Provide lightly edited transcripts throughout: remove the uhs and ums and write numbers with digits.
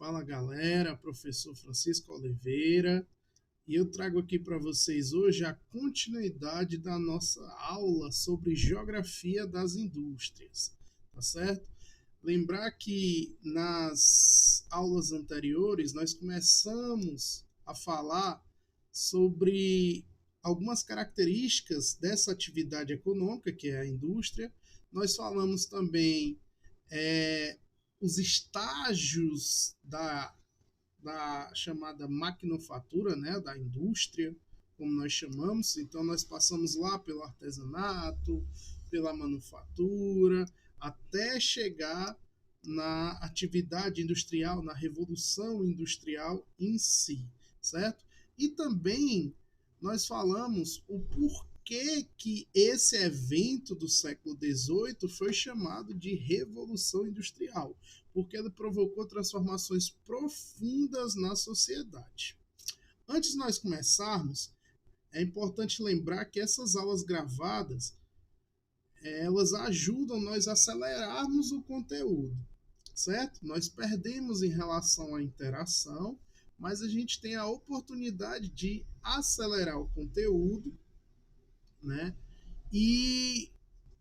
Fala galera, professor Francisco Oliveira, e eu trago aqui para vocês hoje a continuidade da nossa aula sobre geografia das indústrias, tá certo? Lembrar que nas aulas anteriores nós começamos a falar sobre algumas características dessa atividade econômica, que é a indústria. Nós falamos também os estágios da chamada maquinofatura, né, da indústria, como nós chamamos. Então, nós passamos lá pelo artesanato, pela manufatura, até chegar na atividade industrial, na revolução industrial em si, certo? E também nós falamos o porquê que esse evento do século XVIII foi chamado de Revolução Industrial, porque ele provocou transformações profundas na sociedade. Antes de nós começarmos, é importante lembrar que essas aulas gravadas, elas ajudam nós a acelerarmos o conteúdo, certo? Nós perdemos em relação à interação, mas a gente tem a oportunidade de acelerar o conteúdo, né? E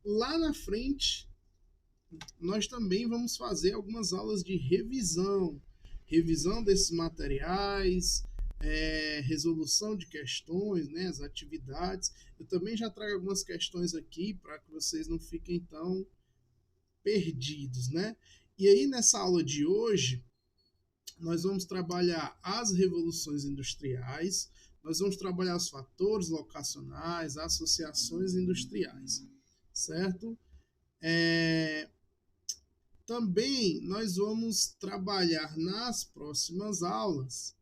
lá na frente, nós também vamos fazer algumas aulas de revisão desses materiais, resolução de questões, né, as atividades. Eu também já trago algumas questões aqui para que vocês não fiquem tão perdidos, né? E aí, nessa aula de hoje, nós vamos trabalhar as revoluções industriais, nós vamos trabalhar os fatores locacionais, associações industriais, certo? Também nós vamos trabalhar nas próximas aulas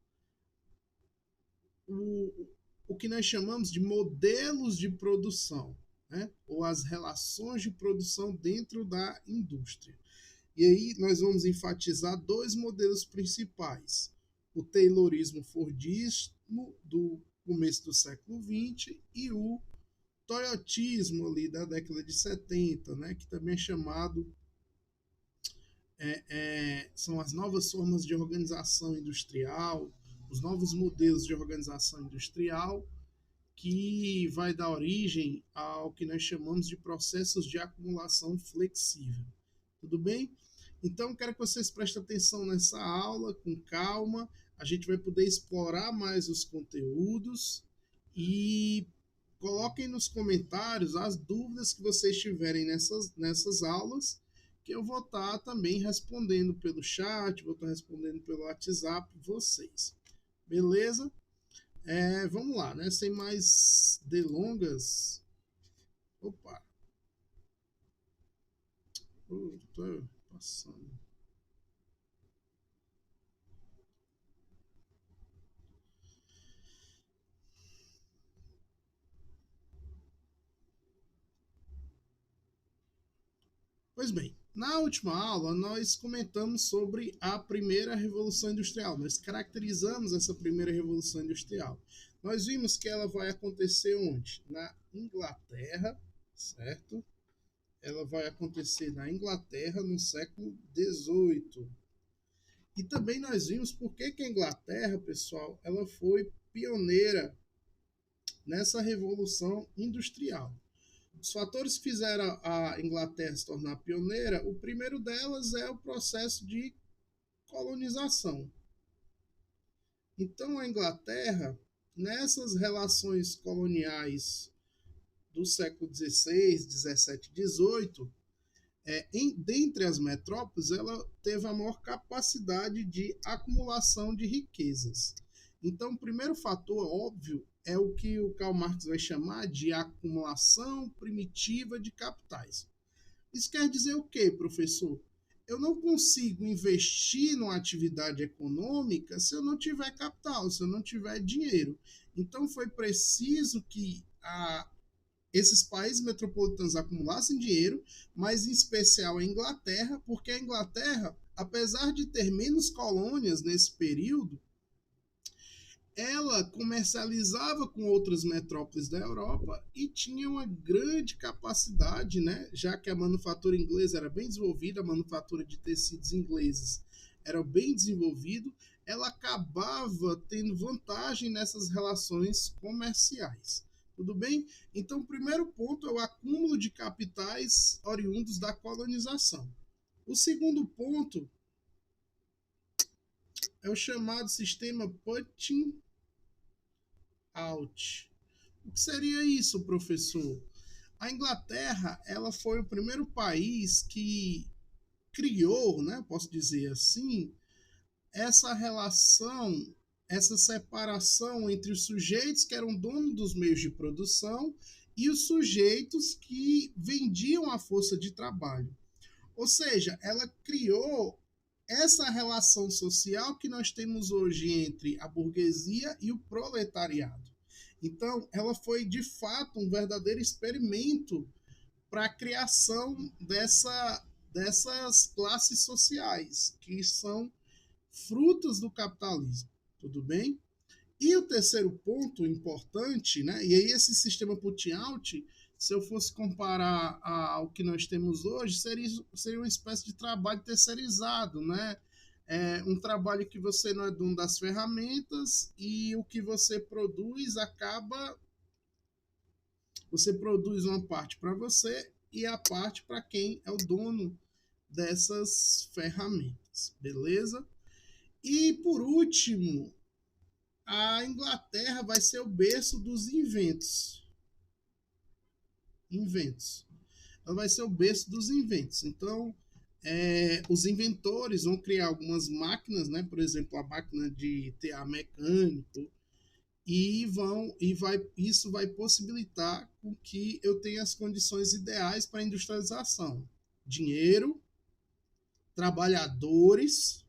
o que nós chamamos de modelos de produção, né? Ou as relações de produção dentro da indústria. E aí nós vamos enfatizar dois modelos principais: o Taylorismo-Fordismo do começo do século XX e o Toyotismo ali da década de 70, né? Que também é chamado são as novas formas de organização industrial, os novos modelos de organização industrial, que vai dar origem ao que nós chamamos de processos de acumulação flexível. Tudo bem? Então, quero que vocês prestem atenção nessa aula, com calma. A gente vai poder explorar mais os conteúdos e coloquem nos comentários as dúvidas que vocês tiverem nessas aulas, que eu vou estar também respondendo pelo chat, vou estar respondendo pelo WhatsApp vocês. Beleza? Vamos lá, né? Sem mais delongas. Opa! Tô passando. Pois bem, na última aula nós comentamos sobre a primeira revolução industrial. Nós caracterizamos essa primeira revolução industrial. Nós vimos que ela vai acontecer onde? Na Inglaterra, certo? Ela vai acontecer na Inglaterra no século XVIII. E também nós vimos por que a Inglaterra, pessoal, ela foi pioneira nessa revolução industrial. Os fatores que fizeram a Inglaterra se tornar pioneira, o primeiro delas é o processo de colonização. Então, a Inglaterra, nessas relações coloniais do século XVI, XVII e XVIII, dentre as metrópoles, ela teve a maior capacidade de acumulação de riquezas. Então, o primeiro fator, óbvio, é o que o Karl Marx vai chamar de acumulação primitiva de capitais. Isso quer dizer o quê, professor? Eu não consigo investir numa atividade econômica se eu não tiver capital, se eu não tiver dinheiro. Então, foi preciso que esses países metropolitanos acumulassem dinheiro, mas em especial a Inglaterra, porque a Inglaterra, apesar de ter menos colônias nesse período, ela comercializava com outras metrópoles da Europa e tinha uma grande capacidade, né? Já que a manufatura inglesa era bem desenvolvida, a manufatura de tecidos ingleses era bem desenvolvido, ela acabava tendo vantagem nessas relações comerciais. Tudo bem? Então, o primeiro ponto é o acúmulo de capitais oriundos da colonização. O segundo ponto é o chamado sistema putting out. O que seria isso, professor? A Inglaterra, ela foi o primeiro país que criou, né, posso dizer assim, essa relação, essa separação entre os sujeitos que eram donos dos meios de produção e os sujeitos que vendiam a força de trabalho. Ou seja, ela criou essa relação social que nós temos hoje entre a burguesia e o proletariado. Então, ela foi de fato um verdadeiro experimento para a criação dessas classes sociais, que são frutos do capitalismo. Tudo bem? E o terceiro ponto importante, né? E aí esse sistema put-out, se eu fosse comparar ao que nós temos hoje, seria uma espécie de trabalho terceirizado, né? É um trabalho que você não é dono das ferramentas e o que você produz acaba. Você produz uma parte para você e a parte para quem é o dono dessas ferramentas, beleza? E por último, a Inglaterra vai ser o berço dos inventos. Ela vai ser o berço dos inventos. Então, os inventores vão criar algumas máquinas, né? Por exemplo, a máquina de tear mecânico, isso vai possibilitar com que eu tenha as condições ideais para a industrialização. Dinheiro, trabalhadores,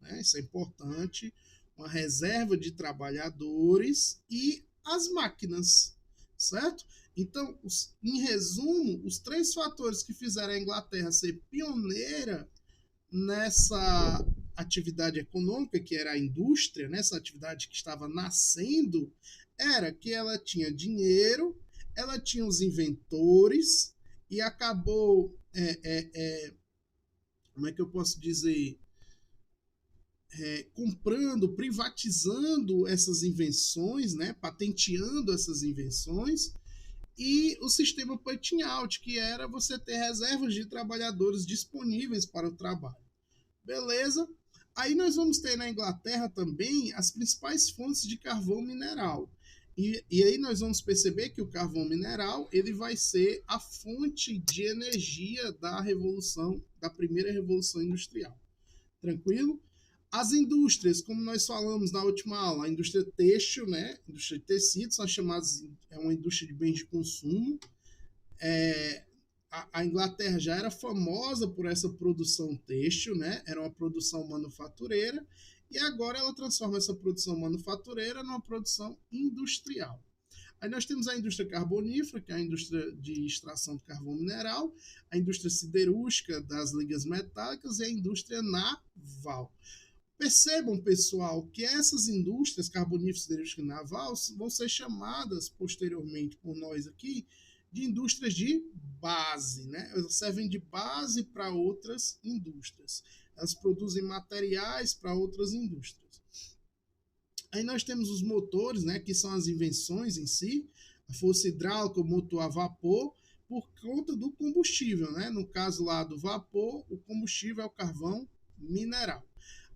né? Isso é importante, uma reserva de trabalhadores e as máquinas, certo? Então, em resumo, os três fatores que fizeram a Inglaterra ser pioneira nessa atividade econômica, que era a indústria, nessa atividade que estava nascendo, era que ela tinha dinheiro, ela tinha os inventores e acabou, como é que eu posso dizer, comprando, privatizando essas invenções, né, patenteando essas invenções, e o sistema putting out, que era você ter reservas de trabalhadores disponíveis para o trabalho. Beleza? Aí nós vamos ter na Inglaterra também as principais fontes de carvão mineral. E aí nós vamos perceber que o carvão mineral ele vai ser a fonte de energia da primeira revolução industrial. Tranquilo? As indústrias, como nós falamos na última aula, a indústria têxtil, né? Indústria de tecidos, são chamadas, é uma indústria de bens de consumo. A Inglaterra já era famosa por essa produção têxtil, né? Era uma produção manufatureira, e agora ela transforma essa produção manufatureira numa produção industrial. Aí nós temos a indústria carbonífera, que é a indústria de extração de carvão mineral, a indústria siderúrgica das ligas metálicas e a indústria naval. Percebam, pessoal, que essas indústrias carboníferas, siderúrgica e naval vão ser chamadas posteriormente por nós aqui de indústrias de base, né? Elas servem de base para outras indústrias. Elas produzem materiais para outras indústrias. Aí nós temos os motores, né, que são as invenções em si, a força hidráulica, o motor a vapor, por conta do combustível, né? No caso lá do vapor, o combustível é o carvão mineral.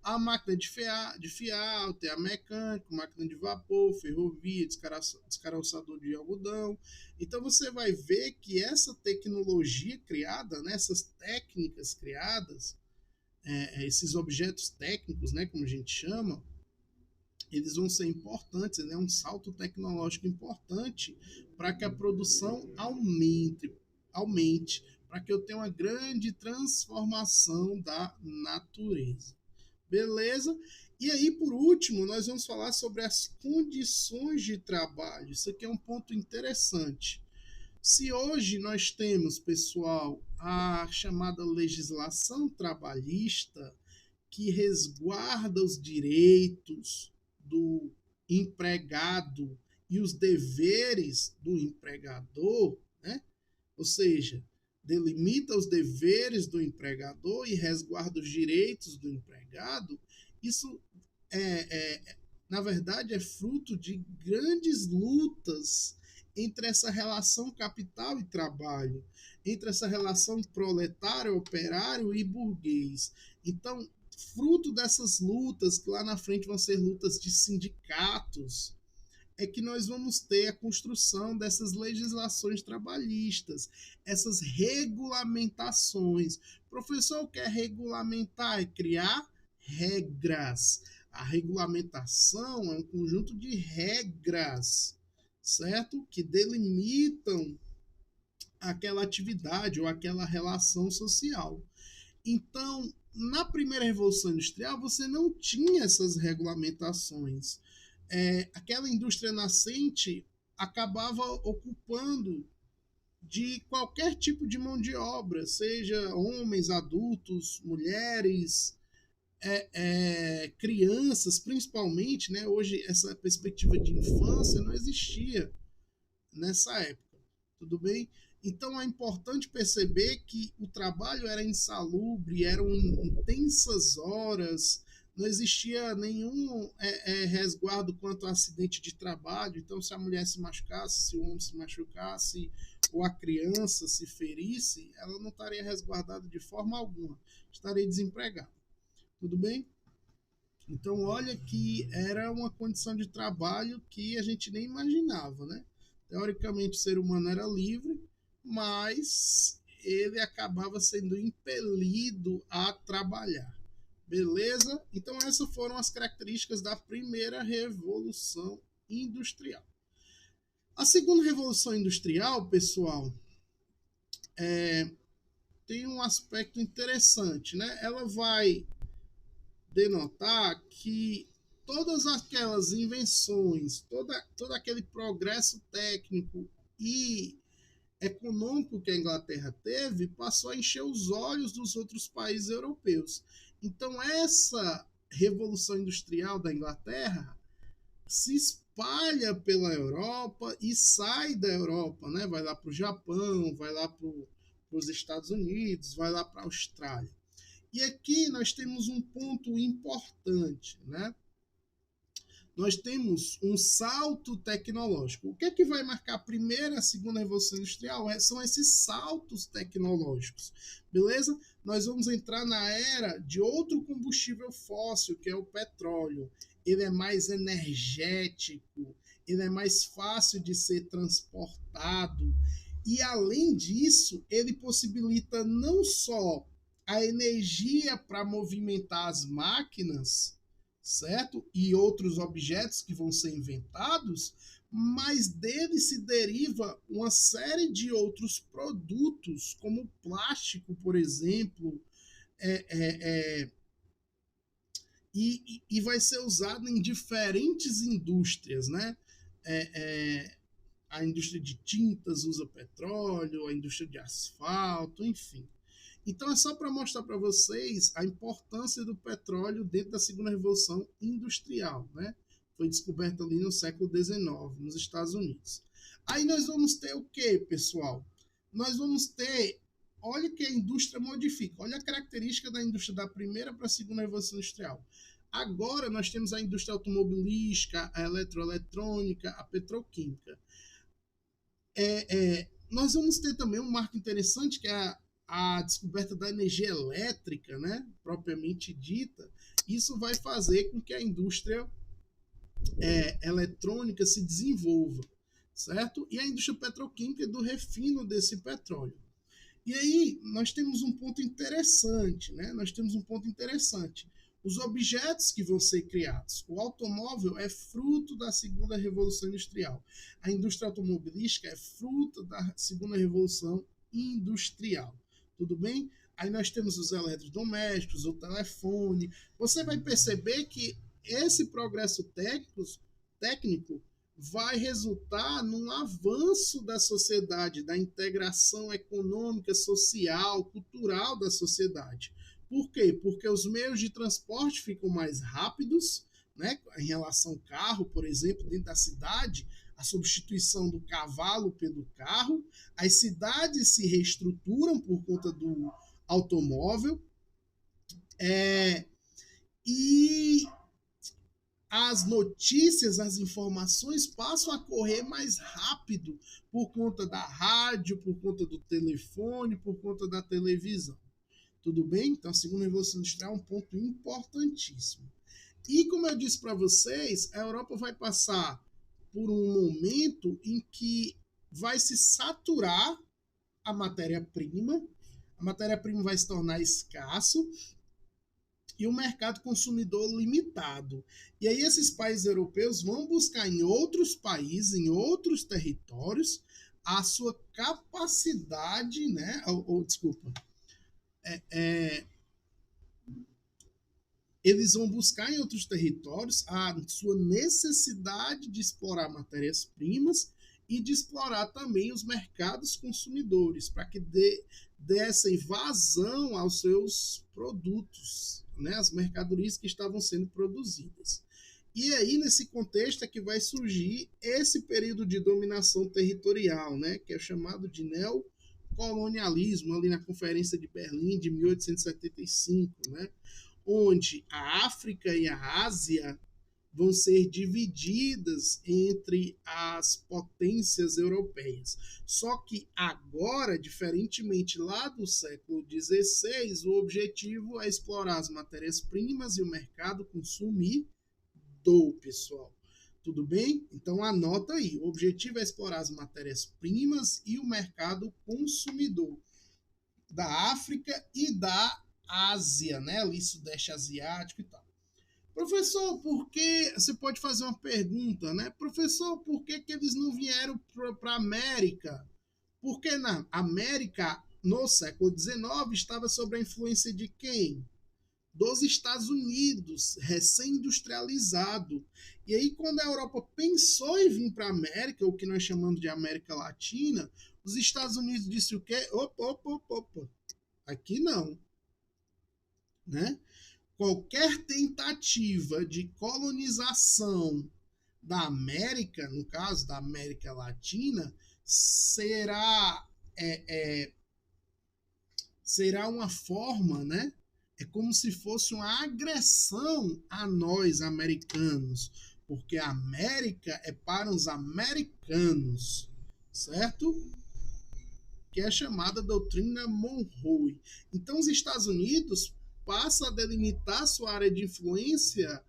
A máquina de fiar, o tear mecânico, máquina de vapor, ferrovia, descaroçador de algodão. Então você vai ver que essa tecnologia criada, né, essas técnicas criadas, esses objetos técnicos, né, como a gente chama, eles vão ser importantes, né, um salto tecnológico importante para que a produção aumente, para que eu tenha uma grande transformação da natureza. Beleza? E aí, por último, nós vamos falar sobre as condições de trabalho. Isso aqui é um ponto interessante. Se hoje nós temos, pessoal, a chamada legislação trabalhista, que resguarda os direitos do empregado e os deveres do empregador, né? Ou seja, delimita os deveres do empregador e resguarda os direitos do empregado, isso na verdade, é fruto de grandes lutas entre essa relação capital e trabalho, entre essa relação proletário, operário e burguês. Então, fruto dessas lutas, que lá na frente vão ser lutas de sindicatos, é que nós vamos ter a construção dessas legislações trabalhistas, essas regulamentações. O professor quer regulamentar, é criar regras. A regulamentação é um conjunto de regras, certo? Que delimitam aquela atividade ou aquela relação social. Então, na primeira Revolução Industrial, você não tinha essas regulamentações. Aquela indústria nascente acabava ocupando de qualquer tipo de mão de obra, seja homens, adultos, mulheres, crianças, principalmente, né? Hoje essa perspectiva de infância não existia nessa época, tudo bem? Então é importante perceber que o trabalho era insalubre, eram intensas horas, não existia nenhum resguardo quanto a acidente de trabalho. Então, se a mulher se machucasse, se o homem se machucasse, ou a criança se ferisse, ela não estaria resguardada de forma alguma, estaria desempregada. Tudo bem? Então, olha que era uma condição de trabalho que a gente nem imaginava, né? Teoricamente, o ser humano era livre, mas ele acabava sendo impelido a trabalhar. Beleza? Então, essas foram as características da primeira Revolução Industrial. A segunda Revolução Industrial, pessoal, tem um aspecto interessante, né? Ela vai denotar que todas aquelas invenções, todo aquele progresso técnico e econômico que a Inglaterra teve, passou a encher os olhos dos outros países europeus. Então, essa Revolução Industrial da Inglaterra se espalha pela Europa e sai da Europa, né? Vai lá para o Japão, vai lá para os Estados Unidos, vai lá para a Austrália. E aqui nós temos um ponto importante, né? Nós temos um salto tecnológico. O que é que vai marcar a primeira e a segunda Revolução Industrial? São esses saltos tecnológicos, beleza? Nós vamos entrar na era de outro combustível fóssil, que é o petróleo. Ele é mais energético, ele é mais fácil de ser transportado. E, além disso, ele possibilita não só a energia para movimentar as máquinas, certo? E outros objetos que vão ser inventados, mas dele se deriva uma série de outros produtos, como plástico, por exemplo, e vai ser usado em diferentes indústrias, né? A indústria de tintas usa petróleo, a indústria de asfalto, enfim. Então é só para mostrar para vocês a importância do petróleo dentro da segunda revolução industrial, né? Foi descoberta ali no século XIX, nos Estados Unidos. Aí nós vamos ter o que, pessoal? Nós vamos ter, olha que a indústria modifica, olha a característica da indústria da primeira para a segunda revolução industrial. Agora nós temos a indústria automobilística, a eletroeletrônica, a petroquímica. Nós vamos ter também um marco interessante, que é a descoberta da energia elétrica, né, propriamente dita. Isso vai fazer com que a indústria eletrônica se desenvolva, certo? E a indústria petroquímica do refino desse petróleo. E aí nós temos um ponto interessante, né? Nós temos um ponto interessante. Os objetos que vão ser criados. O automóvel é fruto da segunda revolução industrial. A indústria automobilística é fruto da segunda revolução industrial. Tudo bem? Aí nós temos os eletrodomésticos, o telefone. Você vai perceber que esse progresso técnico vai resultar num avanço da sociedade, da integração econômica, social, cultural da sociedade. Por quê? Porque os meios de transporte ficam mais rápidos, né? Em relação ao carro, por exemplo, dentro da cidade, a substituição do cavalo pelo carro, as cidades se reestruturam por conta do automóvel, e as notícias, as informações passam a correr mais rápido por conta da rádio, por conta do telefone, por conta da televisão. Tudo bem? Então, a segunda revolução industrial é um ponto importantíssimo. E, como eu disse para vocês, a Europa vai passar por um momento em que vai se saturar a matéria-prima vai se tornar escasso e o mercado consumidor limitado. E aí esses países europeus vão buscar em outros países, em outros territórios, a sua capacidade, né? Eles vão buscar em outros territórios a sua necessidade de explorar matérias-primas e de explorar também os mercados consumidores, para que dessem vazão aos seus produtos, né, as mercadorias que estavam sendo produzidas. E aí, nesse contexto, é que vai surgir esse período de dominação territorial, né, que é chamado de neocolonialismo, ali na Conferência de Berlim de 1875, né, onde a África e a Ásia vão ser divididas entre as potências europeias. Só que agora, diferentemente lá do século XVI, o objetivo é explorar as matérias-primas e o mercado consumidor, pessoal. Tudo bem? Então anota aí. O objetivo é explorar as matérias-primas e o mercado consumidor da África e da Ásia, né? Ali Sudeste Asiático e tal. Professor, por que... Você pode fazer uma pergunta, né? Professor, por que eles não vieram para a América? Porque na América, no século XIX, estava sob a influência de quem? Dos Estados Unidos, recém-industrializado. E aí, quando a Europa pensou em vir para a América, o que nós chamamos de América Latina, os Estados Unidos disse o quê? Opa. Aqui não. Né? Qualquer tentativa de colonização da América, no caso da América Latina, será uma forma, né? É como se fosse uma agressão a nós americanos, porque a América é para os americanos, certo? Que é chamada doutrina Monroe. Então, os Estados Unidos passa a delimitar sua área de influência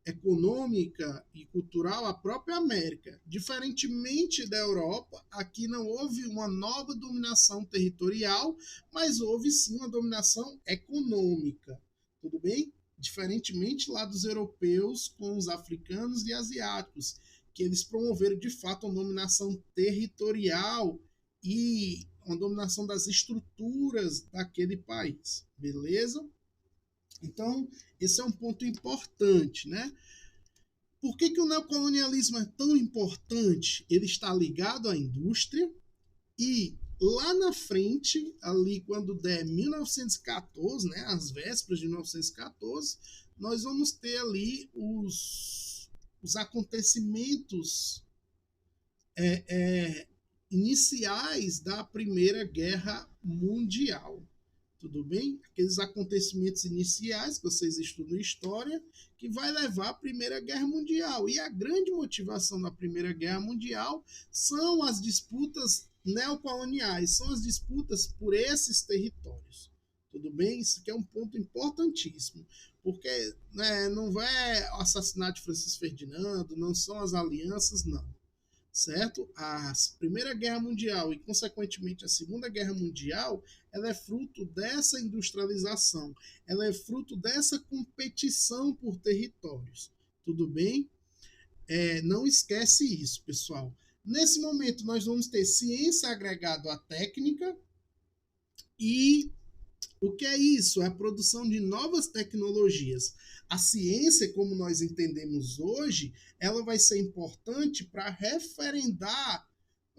econômica e cultural à própria América. Diferentemente da Europa, aqui não houve uma nova dominação territorial, mas houve sim uma dominação econômica. Tudo bem? Diferentemente lá dos europeus com os africanos e asiáticos, que eles promoveram de fato uma dominação territorial e uma dominação das estruturas daquele país. Beleza? Então, esse é um ponto importante, né? Por que o neocolonialismo é tão importante? Ele está ligado à indústria e lá na frente, ali quando der 1914, né, as vésperas de 1914, nós vamos ter ali os acontecimentos iniciais da Primeira Guerra Mundial. Tudo bem? Aqueles acontecimentos iniciais que vocês estudam em história, que vai levar à Primeira Guerra Mundial. E a grande motivação da Primeira Guerra Mundial são as disputas neocoloniais, são as disputas por esses territórios. Tudo bem? Isso aqui é um ponto importantíssimo, porque né, não vai assassinar de Francisco Ferdinando, não são as alianças, não. Certo? A Primeira Guerra Mundial e, consequentemente, a Segunda Guerra Mundial, ela é fruto dessa industrialização, ela é fruto dessa competição por territórios. Tudo bem? Não esquece isso, pessoal. Nesse momento, nós vamos ter ciência agregada à técnica e o que é isso? É a produção de novas tecnologias. A ciência, como nós entendemos hoje, ela vai ser importante para referendar,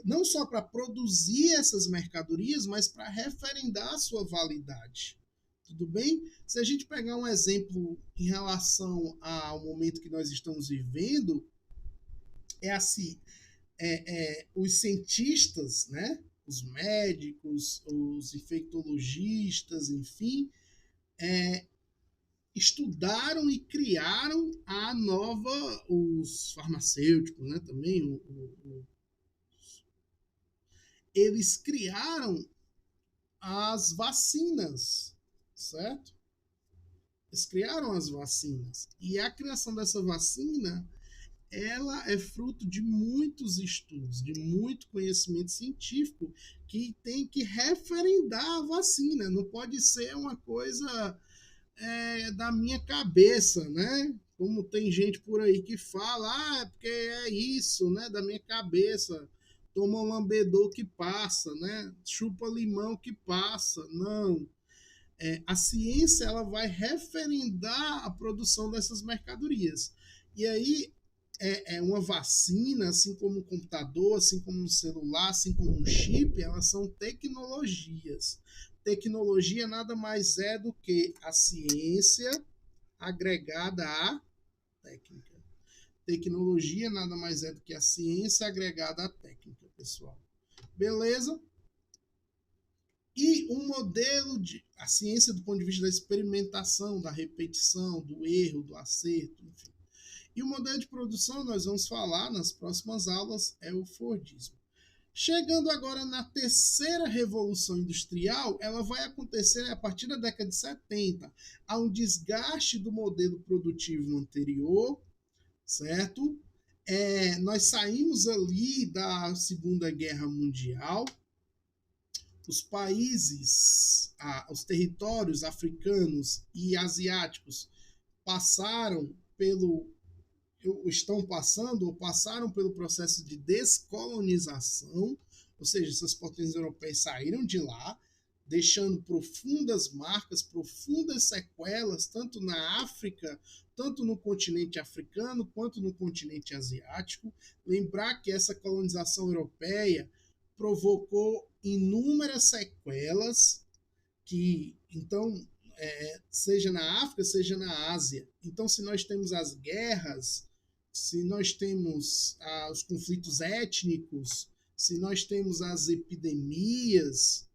não só para produzir essas mercadorias, mas para referendar a sua validade. Tudo bem? Se a gente pegar um exemplo em relação ao momento que nós estamos vivendo, os cientistas, né, os médicos, os infectologistas, enfim, estudaram e criaram a nova, os farmacêuticos, né, também, eles criaram as vacinas, certo? Eles criaram as vacinas. E a criação dessa vacina, ela é fruto de muitos estudos, de muito conhecimento científico que tem que referendar a vacina. Não pode ser uma coisa da minha cabeça, né? Como tem gente por aí que fala, é porque é isso, né? Da minha cabeça. Toma um lambedor que passa, né? Chupa limão que passa. Não. A ciência ela vai referendar a produção dessas mercadorias. E aí, uma vacina, assim como um computador, assim como um celular, assim como um chip, elas são tecnologias. Tecnologia nada mais é do que a ciência agregada à técnica. Tecnologia nada mais é do que a ciência agregada à técnica, pessoal. Beleza? E um modelo de a ciência do ponto de vista da experimentação, da repetição, do erro, do acerto, enfim. E o modelo de produção, nós vamos falar nas próximas aulas, é o Fordismo. Chegando agora na terceira revolução industrial, ela vai acontecer a partir da década de 70. Há um desgaste do modelo produtivo anterior, certo? Nós saímos ali da Segunda Guerra Mundial, os países, os territórios africanos e asiáticos passaram pelo estão passando ou passaram pelo processo de descolonização, ou seja, essas potências europeias saíram de lá, deixando profundas marcas, profundas sequelas, tanto na África, tanto no continente africano, quanto no continente asiático. Lembrar que essa colonização europeia provocou inúmeras sequelas que, então, seja na África, seja na Ásia. Então, se nós temos as guerras, se nós temos os conflitos étnicos, se nós temos as epidemias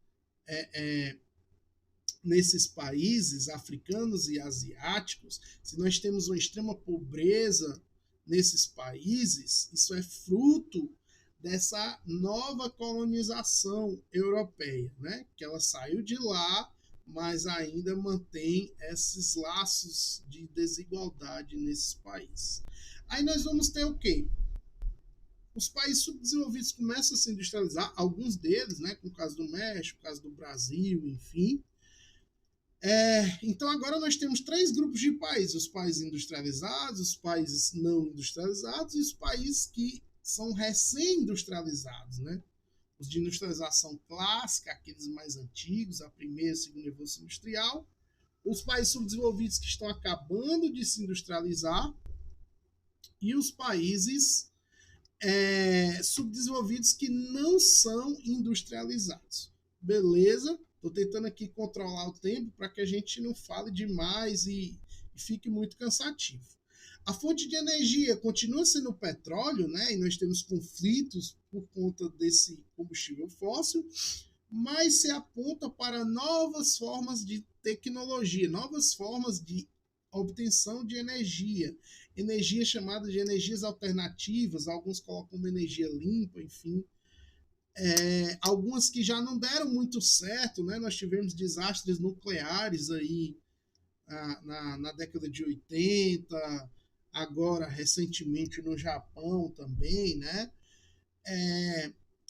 nesses países africanos e asiáticos, se nós temos uma extrema pobreza nesses países, isso é fruto dessa nova colonização europeia, né? Que ela saiu de lá, mas ainda mantém esses laços de desigualdade nesses países. Aí nós vamos ter o quê? Os países subdesenvolvidos começam a se industrializar, alguns deles, né, como o caso do México, o caso do Brasil, enfim. Então agora nós temos três grupos de países: os países industrializados, os países não industrializados e os países que são recém-industrializados, né? Os de industrialização clássica, aqueles mais antigos, a primeira e segunda revolução industrial, os países subdesenvolvidos que estão acabando de se industrializar e os países subdesenvolvidos que não são industrializados. Beleza? Estou tentando aqui controlar o tempo para que a gente não fale demais e fique muito cansativo. A fonte de energia continua sendo o petróleo, né? E nós temos conflitos por conta desse combustível fóssil, mas se aponta para novas formas de tecnologia, novas formas de obtenção de energia, energia chamada de energias alternativas, alguns colocam como energia limpa, enfim. Algumas que já não deram muito certo, né? Nós tivemos desastres nucleares aí na década de 80, agora recentemente no Japão também, né?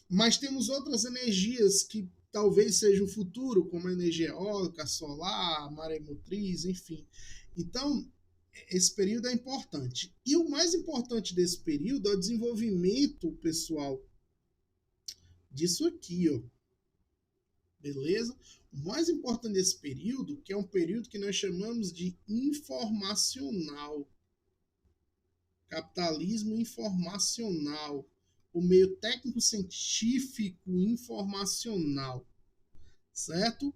Mas temos outras energias que talvez sejam o futuro, como a energia eólica, solar, maremotriz, enfim. Então, esse período é importante. E o mais importante desse período é o desenvolvimento, pessoal, disso aqui, ó. Beleza? O mais importante desse período, que é um período que nós chamamos de informacional. Capitalismo informacional. O meio técnico-científico informacional. Certo?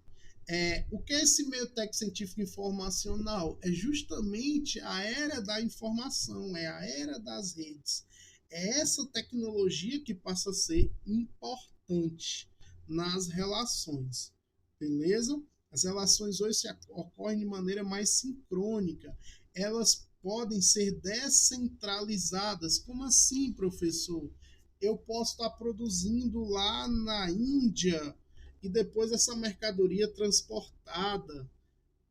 O que é esse meio técnico-científico informacional? É justamente a era da informação, é a era das redes. é essa tecnologia que passa a ser importante nas relações, beleza? As relações hoje ocorrem de maneira mais sincrônica. Elas podem ser descentralizadas. Como assim, professor? Eu posso estar produzindo lá na Índia e depois essa mercadoria transportada,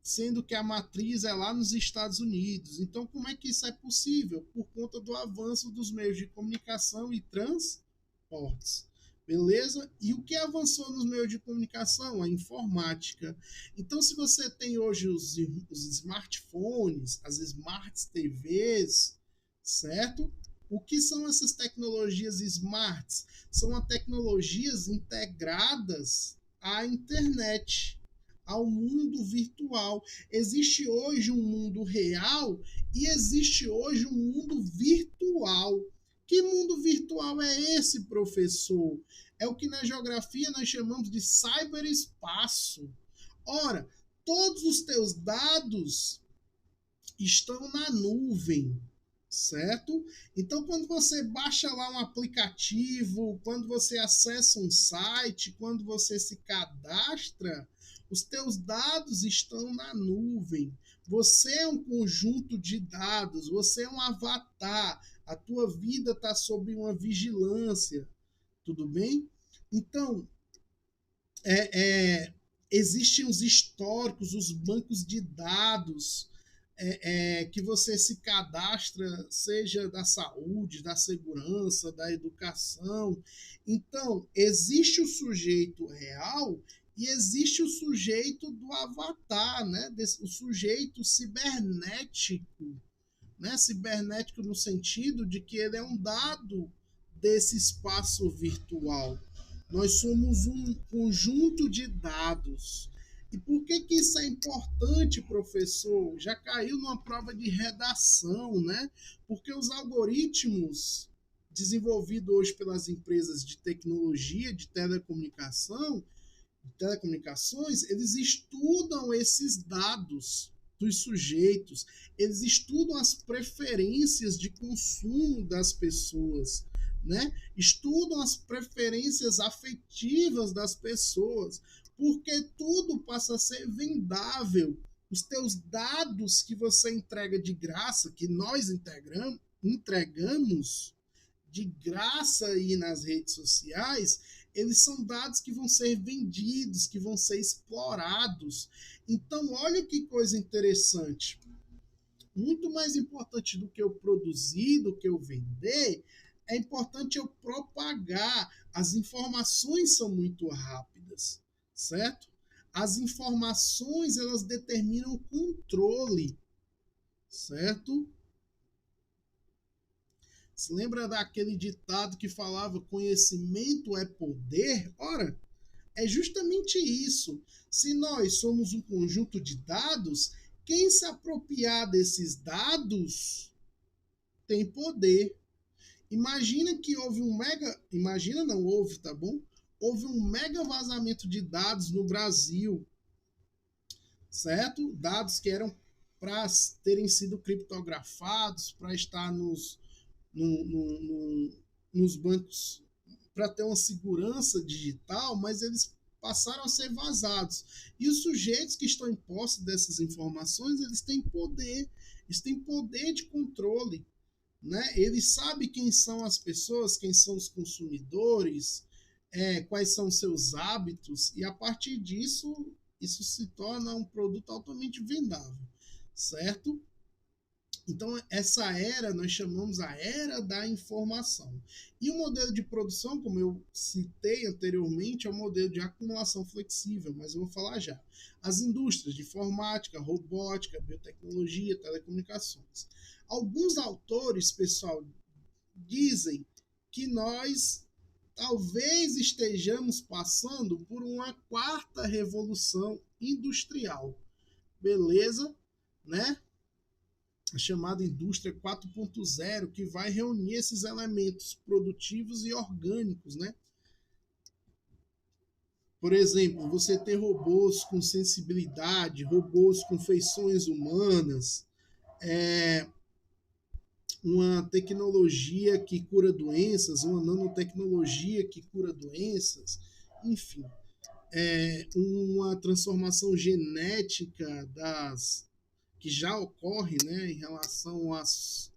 sendo que a matriz é lá nos Estados Unidos. Então, como é que isso é possível? Por conta do avanço dos meios de comunicação e transportes. Beleza? E o que avançou nos meios de comunicação? A informática. Então, se você tem hoje os smartphones, as smart TVs, certo? O que são essas tecnologias smarts? São as tecnologias integradas à internet, ao mundo virtual. Existe hoje um mundo real e existe hoje um mundo virtual. Que mundo virtual é esse, professor? É o que na geografia nós chamamos de cyberespaço. Ora, todos os teus dados estão na nuvem, certo? Então, quando você baixa lá um aplicativo, quando você acessa um site, quando você se cadastra, os teus dados estão na nuvem. Você é um conjunto de dados, você é um avatar, a tua vida está sob uma vigilância, tudo bem? Então, existem os históricos, os bancos de dados, que você se cadastra, seja da saúde, da segurança, da educação. Então, existe o sujeito real e existe o sujeito do avatar, né? O sujeito cibernético, né? Cibernético no sentido de que ele é um dado desse espaço virtual. Nós somos um conjunto de dados. E por que isso é importante, professor? Já caiu numa prova de redação, né? Porque os algoritmos desenvolvidos hoje pelas empresas de tecnologia, de telecomunicações, eles estudam esses dados dos sujeitos, eles estudam as preferências de consumo das pessoas, né? Estudam as preferências afetivas das pessoas, porque tudo passa a ser vendável. Os teus dados que você entrega de graça, que nós entregamos de graça aí nas redes sociais, eles são dados que vão ser vendidos, que vão ser explorados. Então, olha que coisa interessante. Muito mais importante do que eu produzir, do que eu vender, é importante eu propagar. As informações são muito rápidas, certo? As informações, elas determinam o controle, certo? Se lembra daquele ditado que falava conhecimento é poder? Ora, é justamente isso. Se nós somos um conjunto de dados, quem se apropriar desses dados tem poder. Imagina que houve um mega. Imagina, não houve, tá bom? Houve um mega vazamento de dados no Brasil, certo? Dados que eram para terem sido criptografados, para estar nos bancos, para ter uma segurança digital, mas eles passaram a ser vazados. E os sujeitos que estão em posse dessas informações, eles têm poder de controle, né? Eles sabem quem são as pessoas, quem são os consumidores, quais são seus hábitos, e a partir disso, isso se torna um produto altamente vendável, certo? Então, essa era nós chamamos a era da informação. E o modelo de produção, como eu citei anteriormente, é o modelo de acumulação flexível, mas eu vou falar já. As indústrias de informática, robótica, biotecnologia, telecomunicações. Alguns autores, pessoal, dizem que nós talvez estejamos passando por uma quarta revolução industrial. Beleza? Né? A chamada indústria 4.0, que vai reunir esses elementos produtivos e orgânicos, né? Por exemplo, você ter robôs com sensibilidade, robôs com feições humanas, uma tecnologia que cura doenças, uma nanotecnologia que cura doenças, enfim, uma transformação genética que já ocorre, né, em relação às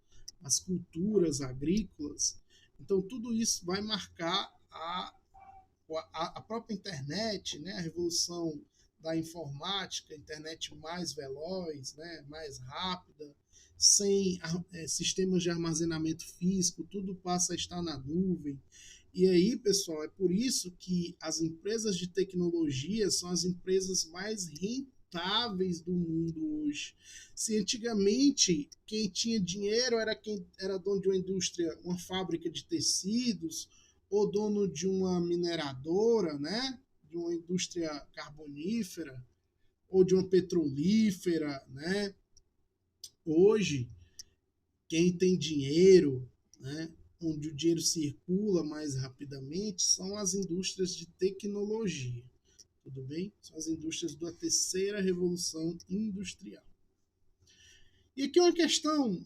culturas agrícolas. Então, tudo isso vai marcar a própria internet, né, a revolução da informática, a internet mais veloz, né, mais rápida, sem sistemas de armazenamento físico, tudo passa a estar na nuvem. E aí, pessoal, é por isso que as empresas de tecnologia são as empresas mais rentáveis do mundo hoje. Se antigamente quem tinha dinheiro era quem era dono de uma indústria, uma fábrica de tecidos, ou dono de uma mineradora, né? De uma indústria carbonífera, ou de uma petrolífera, né? Hoje, quem tem dinheiro, né? Onde o dinheiro circula mais rapidamente, são as indústrias de tecnologia. Tudo bem? São as indústrias da terceira revolução industrial. E aqui uma questão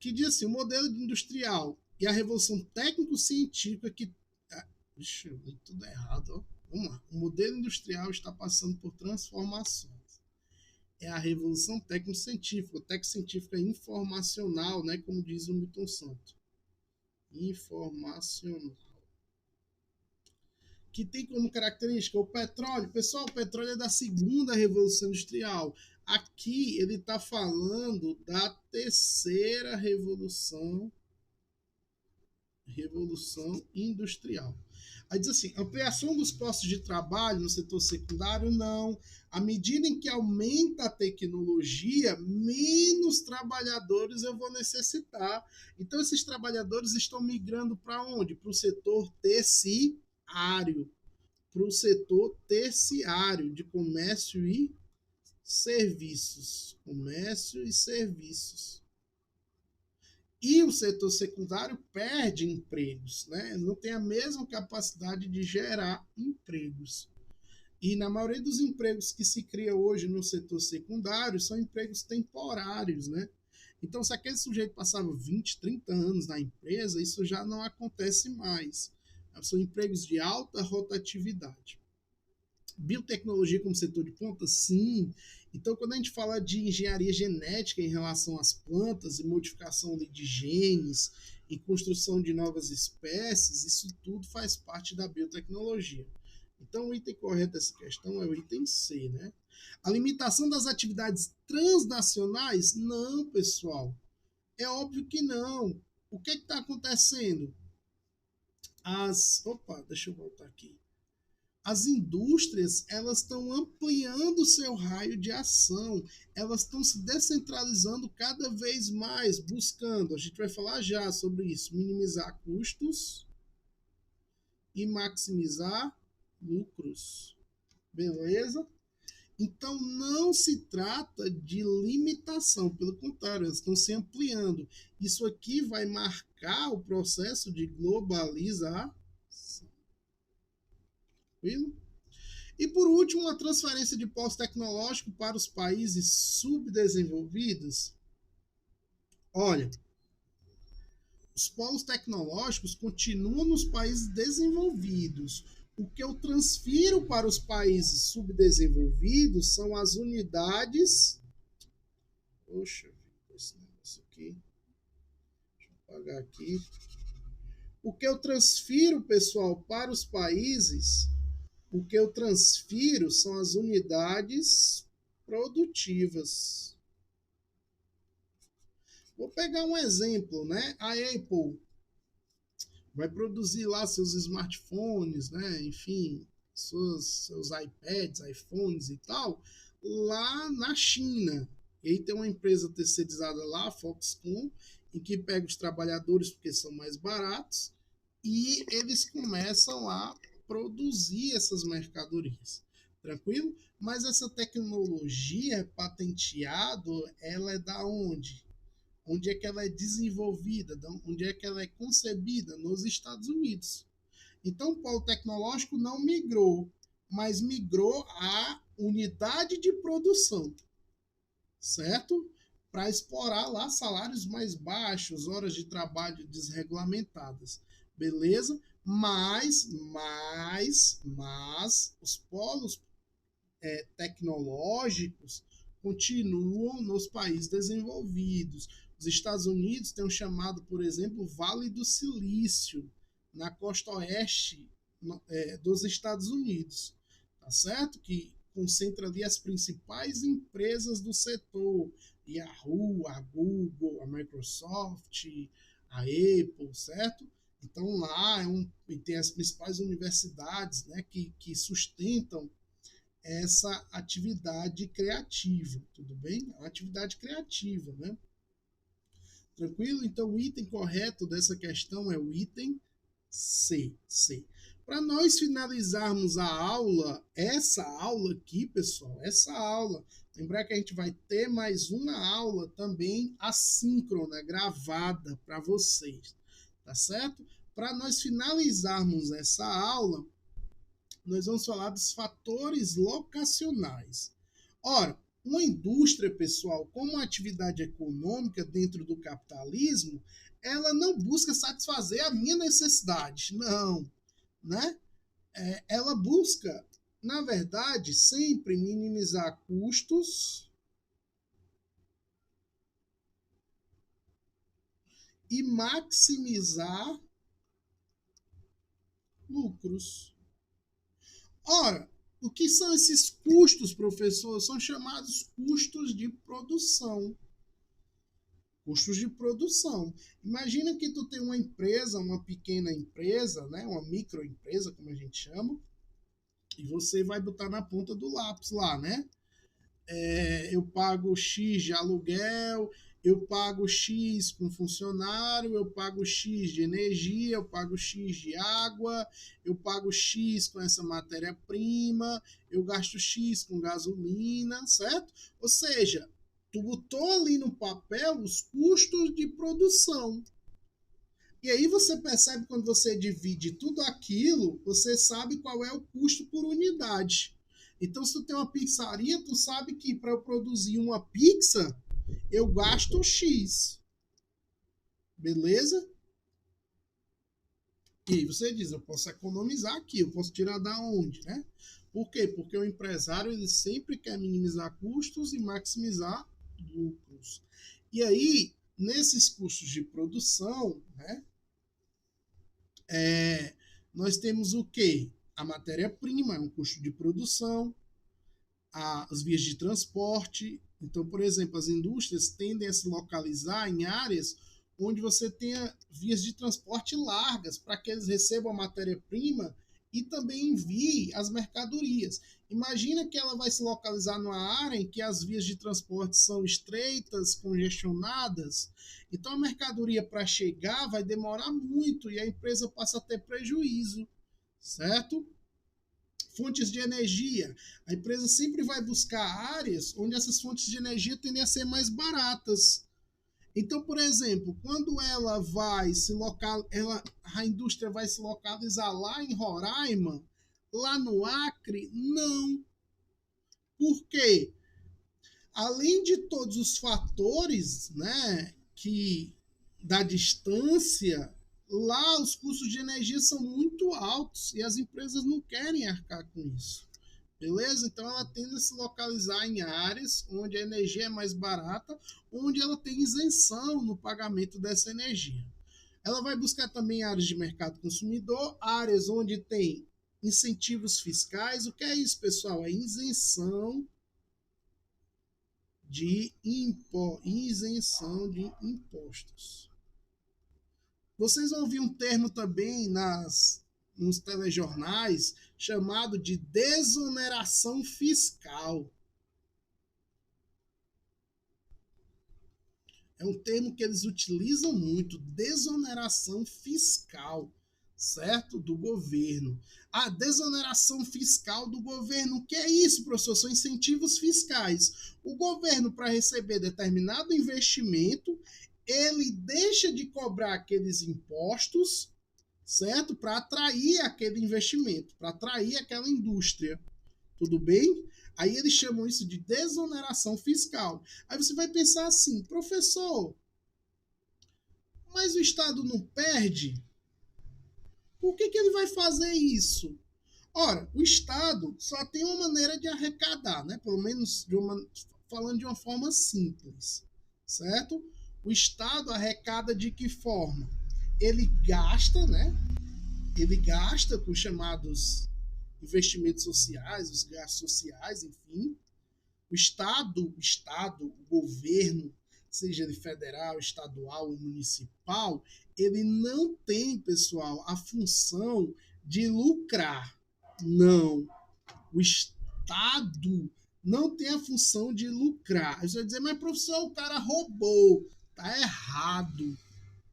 que diz assim, o modelo industrial e a revolução técnico-científica que... Ixi, eu li tudo errado. Ó. Vamos lá. O modelo industrial está passando por transformações. É a revolução técnico-científica. Técnico-científica informacional, né, como diz o Milton Santos. Informacional. Que tem como característica o petróleo. Pessoal, o petróleo é da segunda revolução industrial. Aqui ele está falando da terceira revolução industrial. Aí diz assim, ampliação dos postos de trabalho no setor secundário, não. À medida em que aumenta a tecnologia, menos trabalhadores eu vou necessitar. Então, esses trabalhadores estão migrando para onde? Para o setor terciário. Para o setor terciário de comércio e serviços. Comércio e serviços. E o setor secundário perde empregos, né? Não tem a mesma capacidade de gerar empregos. E na maioria dos empregos que se cria hoje no setor secundário são empregos temporários, né? Então, se aquele sujeito passava 20, 30 anos na empresa, isso já não acontece mais. São empregos de alta rotatividade. Biotecnologia como setor de ponta? Sim. Então, quando a gente fala de engenharia genética em relação às plantas e modificação de genes e construção de novas espécies, isso tudo faz parte da biotecnologia. Então, o item correto dessa questão é o item C, né? A limitação das atividades transnacionais? Não, pessoal. É óbvio que não. O que está acontecendo? Opa, deixa eu voltar aqui. As indústrias elas estão ampliando seu raio de ação, elas estão se descentralizando cada vez mais, buscando, a gente vai falar já sobre isso, minimizar custos e maximizar lucros. Beleza? Então não se trata de limitação, pelo contrário, elas estão se ampliando. Isso aqui vai marcar o processo de globalização. Tranquilo? E por último, a transferência de polo tecnológico para os países subdesenvolvidos. Olha, os polos tecnológicos continuam nos países desenvolvidos. O que eu transfiro para os países subdesenvolvidos são as unidades. Poxa, esse negócio aqui. Deixa eu apagar aqui. O que eu transfiro, pessoal, para os países. O que eu transfiro são as unidades produtivas. Vou pegar um exemplo, né? A Apple vai produzir lá seus smartphones, né? Enfim, seus iPads, iPhones e tal, lá na China. E aí tem uma empresa terceirizada lá, a Foxconn, em que pega os trabalhadores porque são mais baratos e eles começam a produzir essas mercadorias, tranquilo? Mas essa tecnologia patenteada, ela é da onde? Onde é que ela é desenvolvida? Onde é que ela é concebida? Nos Estados Unidos. Então, o polo tecnológico não migrou, mas migrou a unidade de produção, certo? para explorar lá salários mais baixos, horas de trabalho desregulamentadas, beleza? Mas os polos tecnológicos continuam nos países desenvolvidos. Os Estados Unidos têm um chamado, por exemplo, Vale do Silício, na costa oeste dos Estados Unidos, tá certo? Que concentra ali as principais empresas do setor, Yahoo, a Google, a Microsoft, a Apple, certo? Então lá tem as principais universidades, né, que sustentam essa atividade criativa, tudo bem? É uma atividade criativa, né? Tranquilo? Então o item correto dessa questão é o item C. Para nós finalizarmos a aula, essa aula aqui, pessoal, lembrar que a gente vai ter mais uma aula também assíncrona, gravada para vocês, tá certo? Para nós finalizarmos essa aula, nós vamos falar dos fatores locacionais. Ora, uma indústria, pessoal, como uma atividade econômica dentro do capitalismo, ela não busca satisfazer a minha necessidade, não, né? Ela busca, na verdade, sempre minimizar custos e maximizar lucros. Ora, o que são esses custos, professor? São chamados custos de produção. Custos de produção. Imagina que tu tem uma empresa, uma pequena empresa, né, uma microempresa, como a gente chama, e você vai botar na ponta do lápis lá, né? Eu pago X de aluguel, eu pago X com funcionário, eu pago X de energia, eu pago X de água, eu pago X com essa matéria-prima, eu gasto X com gasolina, certo? Ou seja, tu botou ali no papel os custos de produção. E aí você percebe, quando você divide tudo aquilo, você sabe qual é o custo por unidade. Então, se tu tem uma pizzaria, tu sabe que para eu produzir uma pizza, eu gasto X. Beleza? E aí você diz, eu posso economizar aqui, eu posso tirar da onde, né? Por quê? Porque o empresário ele sempre quer minimizar custos e maximizar lucros. E aí, nesses custos de produção, né? Nós temos o quê? A matéria-prima é um custo de produção, as vias de transporte. Então, por exemplo, as indústrias tendem a se localizar em áreas onde você tenha vias de transporte largas para que eles recebam a matéria-prima e também enviem as mercadorias. Imagina que ela vai se localizar numa área em que as vias de transporte são estreitas, congestionadas. Então, a mercadoria para chegar vai demorar muito e a empresa passa a ter prejuízo, certo? Fontes de energia. A empresa sempre vai buscar áreas onde essas fontes de energia tendem a ser mais baratas. Então, por exemplo, quando ela vai se a indústria vai se localizar lá em Roraima, lá no Acre, não. Por quê? Além de todos os fatores, né, que da distância, lá os custos de energia são muito altos e as empresas não querem arcar com isso. Beleza? Então ela tende a se localizar em áreas onde a energia é mais barata, onde ela tem isenção no pagamento dessa energia. Ela vai buscar também áreas de mercado consumidor, áreas onde tem incentivos fiscais. O que é isso, pessoal? É isenção de impostos. Vocês vão ouvir um termo também nos telejornais chamado de desoneração fiscal. É um termo que eles utilizam muito, desoneração fiscal, certo? Do governo. A desoneração fiscal do governo, o que é isso, professor? São incentivos fiscais. O governo, para receber determinado investimento, ele deixa de cobrar aqueles impostos, certo? Para atrair aquele investimento, para atrair aquela indústria. Tudo bem? Aí eles chamam isso de desoneração fiscal. Aí você vai pensar assim, professor, mas o Estado não perde? Por que ele vai fazer isso? Ora, o Estado só tem uma maneira de arrecadar, né? Pelo menos falando de uma forma simples, certo? O Estado arrecada de que forma? Ele gasta, né? Ele gasta com os chamados investimentos sociais, os gastos sociais, enfim. O Estado, o governo, seja ele federal, estadual ou municipal, ele não tem, pessoal, a função de lucrar. Não. O Estado não tem a função de lucrar. Você vai dizer, mas professor, o cara roubou. Tá errado,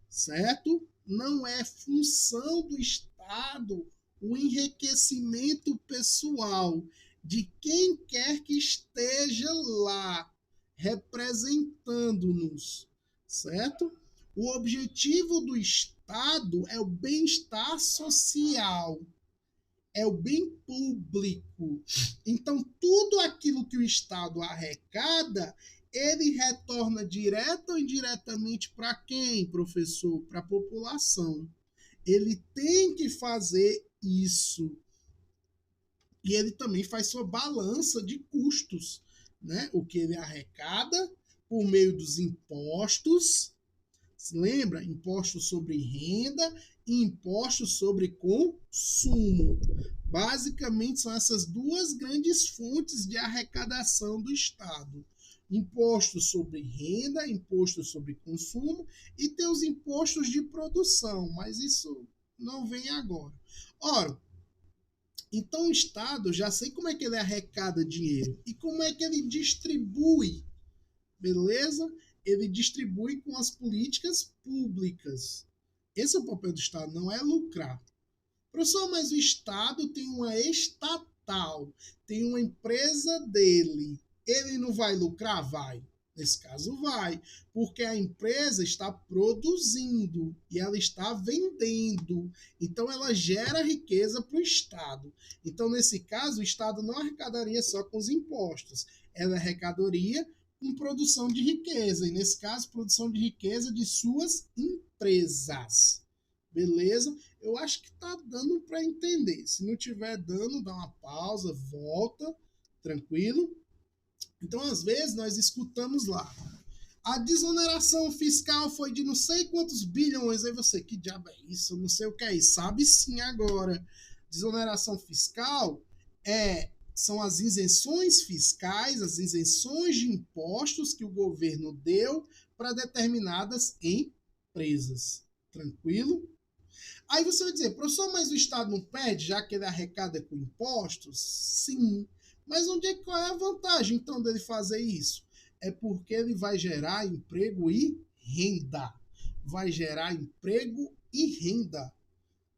certo? Não é função do Estado o enriquecimento pessoal de quem quer que esteja lá representando-nos, certo? O objetivo do Estado é o bem-estar social, é o bem público. Então, tudo aquilo que o Estado arrecada, ele retorna direto ou indiretamente para quem, professor? Para a população. Ele tem que fazer isso. E ele também faz sua balança de custos, né? O que ele arrecada por meio dos impostos. Se lembra? Impostos sobre renda e impostos sobre consumo. Basicamente, são essas duas grandes fontes de arrecadação do Estado. Imposto sobre renda, imposto sobre consumo e tem os impostos de produção, mas isso não vem agora. Ora, então o Estado, já sei como é que ele arrecada dinheiro e como é que ele distribui, beleza? Ele distribui com as políticas públicas. Esse é o papel do Estado, não é lucrar. Professor, mas o Estado tem uma estatal, tem uma empresa dele. Ele não vai lucrar? Vai. Nesse caso, vai. Porque a empresa está produzindo e ela está vendendo. Então, ela gera riqueza para o Estado. Então, nesse caso, o Estado não arrecadaria só com os impostos. Ela arrecadaria com produção de riqueza. E, nesse caso, produção de riqueza de suas empresas. Beleza? Eu acho que tá dando para entender. Se não tiver dando, dá uma pausa, volta, tranquilo? Então, às vezes, nós escutamos lá. A desoneração fiscal foi de não sei quantos bilhões. Aí você, que diabo é isso? Eu não sei o que é isso. Sabe sim agora. Desoneração fiscal são as isenções fiscais, as isenções de impostos que o governo deu para determinadas empresas. Tranquilo? Aí você vai dizer, professor, mas o Estado não perde, já que ele arrecada com impostos? Sim. Mas qual é a vantagem, então, dele fazer isso? É porque ele vai gerar emprego e renda. Vai gerar emprego e renda.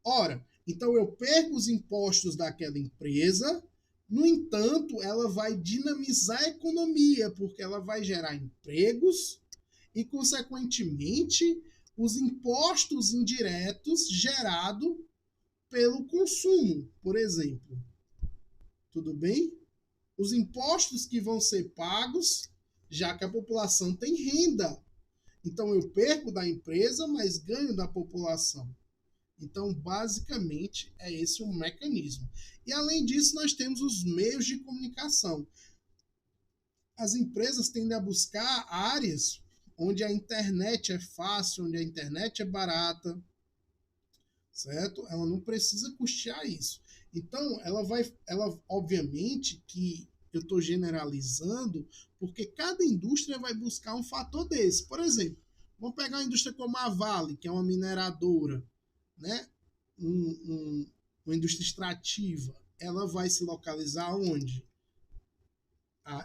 Ora, então eu perco os impostos daquela empresa, no entanto, ela vai dinamizar a economia, porque ela vai gerar empregos e, consequentemente, os impostos indiretos gerados pelo consumo, por exemplo. Tudo bem? Os impostos que vão ser pagos, já que a população tem renda. Então, eu perco da empresa, mas ganho da população. Então, basicamente, é esse o mecanismo. E, além disso, nós temos os meios de comunicação. As empresas tendem a buscar áreas onde a internet é fácil, onde a internet é barata, certo? Ela não precisa custear isso. Então, ela obviamente que eu estou generalizando, porque cada indústria vai buscar um fator desse. Por exemplo, vamos pegar uma indústria como a Vale, que é uma mineradora, né? Uma indústria extrativa. Ela vai se localizar onde?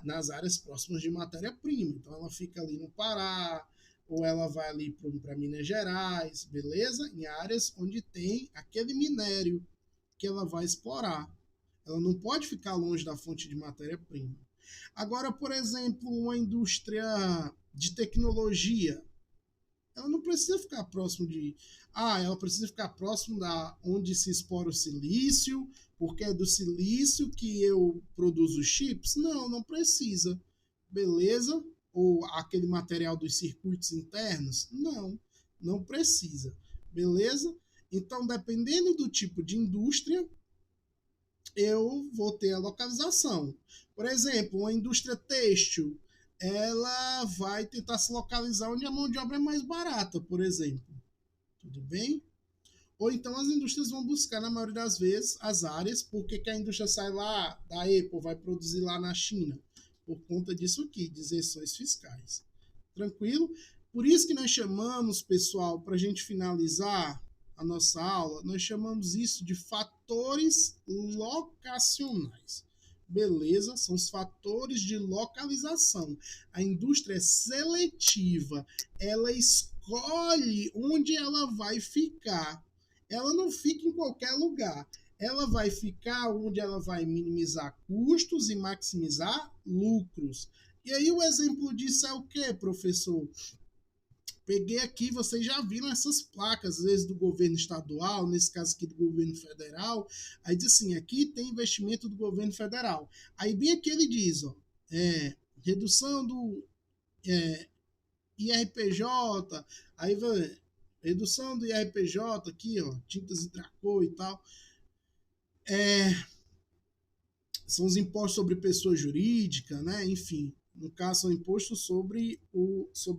Nas áreas próximas de matéria-prima. Então, ela fica ali no Pará, ou ela vai ali para Minas Gerais, beleza? Em áreas onde tem aquele minério que ela vai explorar. Ela não pode ficar longe da fonte de matéria-prima. Agora, por exemplo, uma indústria de tecnologia, Ela não precisa ficar próximo de... Ah, ela precisa ficar próximo da onde se explora o silício, porque é do silício que eu produzo chips? Não, não precisa. Beleza? Ou aquele material dos circuitos internos? Não, não precisa. Beleza? Então, dependendo do tipo de indústria, eu vou ter a localização. Por exemplo, uma indústria têxtil, ela vai tentar se localizar onde a mão de obra é mais barata, por exemplo. Tudo bem? Ou então as indústrias vão buscar, na maioria das vezes, as áreas. Por que a indústria sai lá da Apple, vai produzir lá na China? Por conta disso aqui, de isenções fiscais. Tranquilo? Por isso que nós chamamos, pessoal, para a gente finalizar a nossa aula, nós chamamos isso de fatores locacionais. Beleza? São os fatores de localização. A indústria é seletiva, ela escolhe onde ela vai ficar. Ela não fica em qualquer lugar. Ela vai ficar onde ela vai minimizar custos e maximizar lucros. E aí o exemplo disso é o quê, professor? Peguei aqui, vocês já viram essas placas, às vezes do governo estadual, nesse caso aqui do governo federal. Aí diz assim, aqui tem investimento do governo federal. Aí bem aqui ele diz, ó, redução do IRPJ, aí vai, redução do IRPJ aqui, ó, tintas Hidracor e tal. São os impostos sobre pessoa jurídica, né? Enfim, no caso, são impostos sobre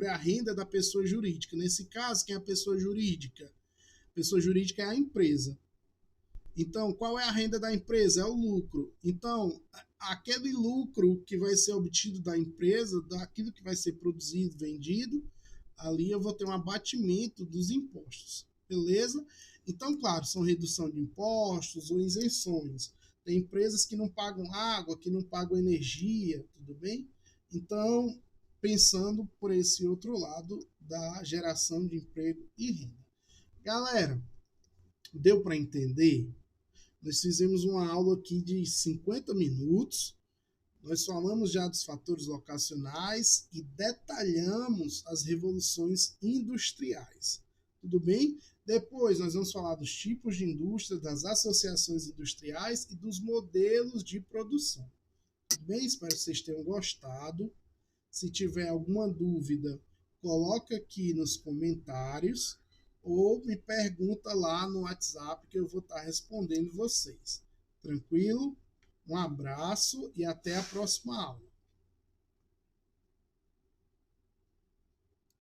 a renda da pessoa jurídica. Nesse caso, quem é a pessoa jurídica? A pessoa jurídica é a empresa. Então, qual é a renda da empresa? É o lucro. Então, aquele lucro que vai ser obtido da empresa, daquilo que vai ser produzido, vendido, ali eu vou ter um abatimento dos impostos. Beleza? Então, claro, são redução de impostos ou isenções. Tem empresas que não pagam água, que não pagam energia, tudo bem? Então, pensando por esse outro lado da geração de emprego e renda. Galera, deu para entender? Nós fizemos uma aula aqui de 50 minutos. Nós falamos já dos fatores locacionais e detalhamos as revoluções industriais. Tudo bem? Depois nós vamos falar dos tipos de indústria, das associações industriais e dos modelos de produção. Tudo bem? Espero que vocês tenham gostado. Se tiver alguma dúvida, coloca aqui nos comentários ou me pergunta lá no WhatsApp que eu vou estar respondendo vocês. Tranquilo? Um abraço e até a próxima aula.